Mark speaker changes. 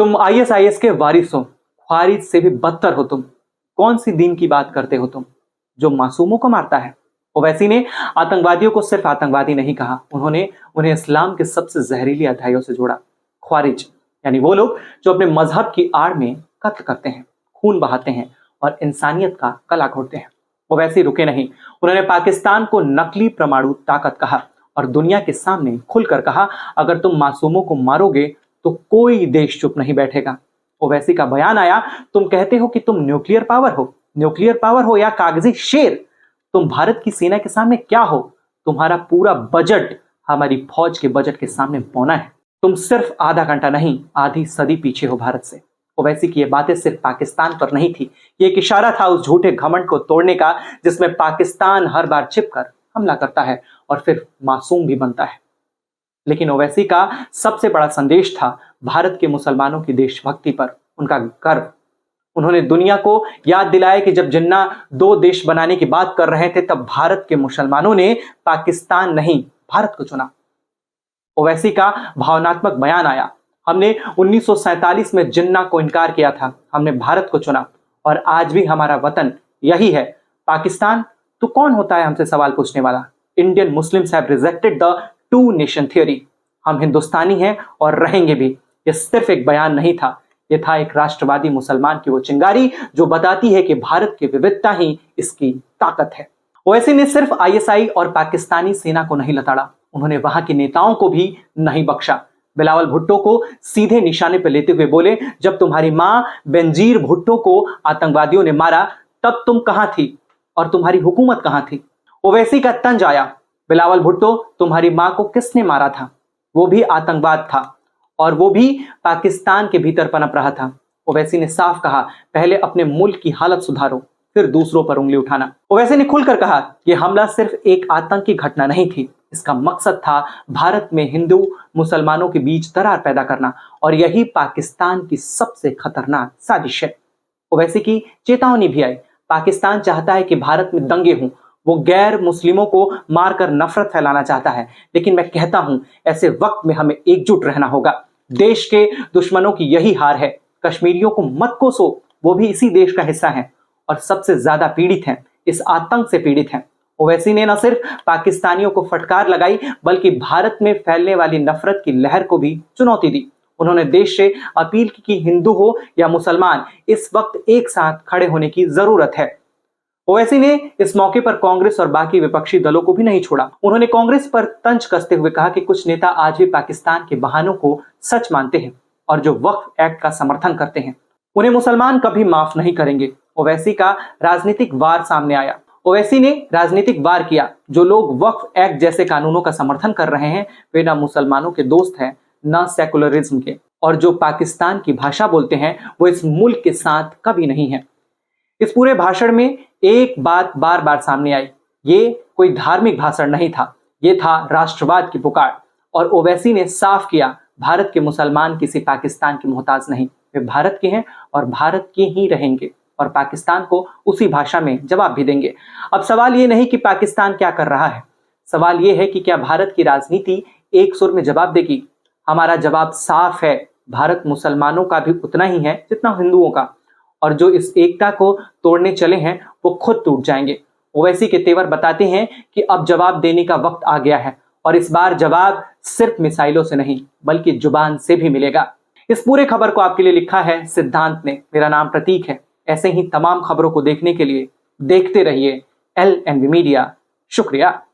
Speaker 1: तुम आईएसआईएस के वारिस हो, ख्वारिज से भी बदतर हो तुम। कौन सी दीन की बात करते हो तुम जो मासूमों को मारता है। ओवैसी ने आतंकवादियों को सिर्फ आतंकवादी नहीं कहा, उन्होंने उन्हें इस्लाम के सबसे जहरीली अध्यायों से जोड़ा। ख्वारिज यानी वो लोग जो अपने मजहब की आड़ में कत्ल करते हैं, खून बहाते हैं और इंसानियत का गला घोटते हैं। ओवैसी रुके नहीं, उन्होंने पाकिस्तान को नकली परमाणु ताकत कहा और दुनिया के सामने खुलकर कहा, अगर तुम मासूमों को मारोगे तो कोई देश चुप नहीं बैठेगा। ओवैसी का बयान आया, तुम कहते हो कि तुम न्यूक्लियर पावर हो या कागजी शेर, तुम भारत की सेना के सामने क्या हो। तुम्हारा पूरा बजट हमारी फौज के बजट के सामने पौना है। तुम सिर्फ आधा घंटा नहीं, आधी सदी पीछे हो भारत से। ओवैसी की ये बातें सिर्फ पाकिस्तान पर नहीं थी, ये एक इशारा था उस झूठे घमंड को तोड़ने का जिसमें पाकिस्तान हर बार छिपकर हमला करता है और फिर मासूम भी बनता है। लेकिन ओवैसी का सबसे बड़ा संदेश था भारत के मुसलमानों की देशभक्ति पर उनका गर्व। उन्होंने दुनिया को याद दिलाया कि जब जिन्ना दो देश बनाने की बात कर रहे थे तब भारत के मुसलमानों ने पाकिस्तान नहीं भारत को चुना। ओवैसी का भावनात्मक बयान आया, हमने 1947 में जिन्ना को इनकार किया था, हमने भारत को चुना और आज भी हमारा वतन यही है। पाकिस्तान तो कौन होता है हमसे सवाल पूछने वाला। Indian Muslims have rejected the two nation theory. हम हिंदुस्तानी हैं और रहेंगे भी। यह सिर्फ एक बयान नहीं था, यह था एक राष्ट्रवादी मुसलमान की वो चिंगारी जो बताती है कि भारत की विविधता ही इसकी ताकत है। ओवैसी ने सिर्फ आईएसआई और पाकिस्तानी सेना को नहीं लताड़ा, उन्होंने वहां के नेताओं को भी नहीं बख्शा। बिलावल भुट्टो को सीधे निशाने पर लेते हुए बोले, जब तुम्हारी मां बेनजीर भुट्टो को आतंकवादियों ने मारा तब तुम कहां थी और तुम्हारी हुकूमत कहां थी। ओवैसी का तंज आया, बिलावल भुट्टो तुम्हारी मां को किसने मारा था, वो भी आतंकवाद था और वो भी पाकिस्तान के भीतर पनप रहा था। ओवैसी ने साफ कहा, पहले अपने मुल्क की हालत सुधारो फिर दूसरों पर उंगली उठाना। ओवैसी ने खुलकर कहा, यह हमला सिर्फ एक आतंकी घटना नहीं थी, इसका मकसद था भारत में हिंदू मुसलमानों के बीच दरार पैदा करना और यही पाकिस्तान की सबसे खतरनाक साजिश है। ओवैसी की चेतावनी भी आई, पाकिस्तान चाहता है कि भारत में दंगे हों, वो गैर मुस्लिमों को मारकर नफरत फैलाना चाहता है, लेकिन मैं कहता हूं ऐसे वक्त में हमें एकजुट रहना होगा। देश के दुश्मनों की यही हार है। कश्मीरियों को मत कोसो, वो भी इसी देश का हिस्सा हैं और सबसे ज्यादा पीड़ित हैं, इस आतंक से पीड़ित हैं। ओवैसी ने न सिर्फ पाकिस्तानियों को फटकार लगाई बल्कि भारत में फैलने वाली नफरत की लहर को भी चुनौती दी। उन्होंने देश से अपील की कि हिंदू हो या मुसलमान, इस वक्त एक साथ खड़े होने की जरूरत है। ओवैसी ने इस मौके पर कांग्रेस और बाकी विपक्षी दलों को भी नहीं छोड़ा। उन्होंने कांग्रेस पर तंज कसते हुए कहा कि कुछ नेता आज भी पाकिस्तान के बहानों को सच मानते हैं और जो वक्फ एक्ट का समर्थन करते हैं उन्हें मुसलमान कभी माफ नहीं करेंगे। ओवैसी का राजनीतिक वार सामने आया। ओवैसी ने राजनीतिक वार किया, जो लोग वक्फ एक्ट जैसे कानूनों का समर्थन कर रहे हैं वे ना मुसलमानों के दोस्त हैं ना सेकुलरिज्म के, और जो पाकिस्तान की भाषा बोलते हैं वो इस मुल्क के साथ कभी नहीं है। इस पूरे भाषण में एक बात बार बार सामने आई, ये कोई धार्मिक भाषण नहीं था, ये था राष्ट्रवाद की पुकार। और ओवैसी ने साफ किया, भारत के मुसलमान किसी पाकिस्तान के मोहताज नहीं, वे भारत के हैं और भारत के ही रहेंगे और पाकिस्तान को उसी भाषा में जवाब भी देंगे। अब सवाल ये नहीं कि पाकिस्तान क्या कर रहा है, सवाल ये है कि क्या भारत की राजनीति एक सुर में जवाब देगी। हमारा जवाब साफ है, भारत मुसलमानों का भी उतना ही है जितना हिंदुओं का, और जो इस एकता को तोड़ने चले हैं वो खुद टूट जाएंगे। ओवैसी के तेवर बताते हैं कि अब जवाब देने का वक्त आ गया है और इस बार जवाब सिर्फ मिसाइलों से नहीं बल्कि जुबान से भी मिलेगा। इस पूरे खबर को आपके लिए लिखा है सिद्धांत ने, मेरा नाम प्रतीक है। ऐसे ही तमाम खबरों को देखने के लिए देखते रहिए LNV मीडिया। शुक्रिया।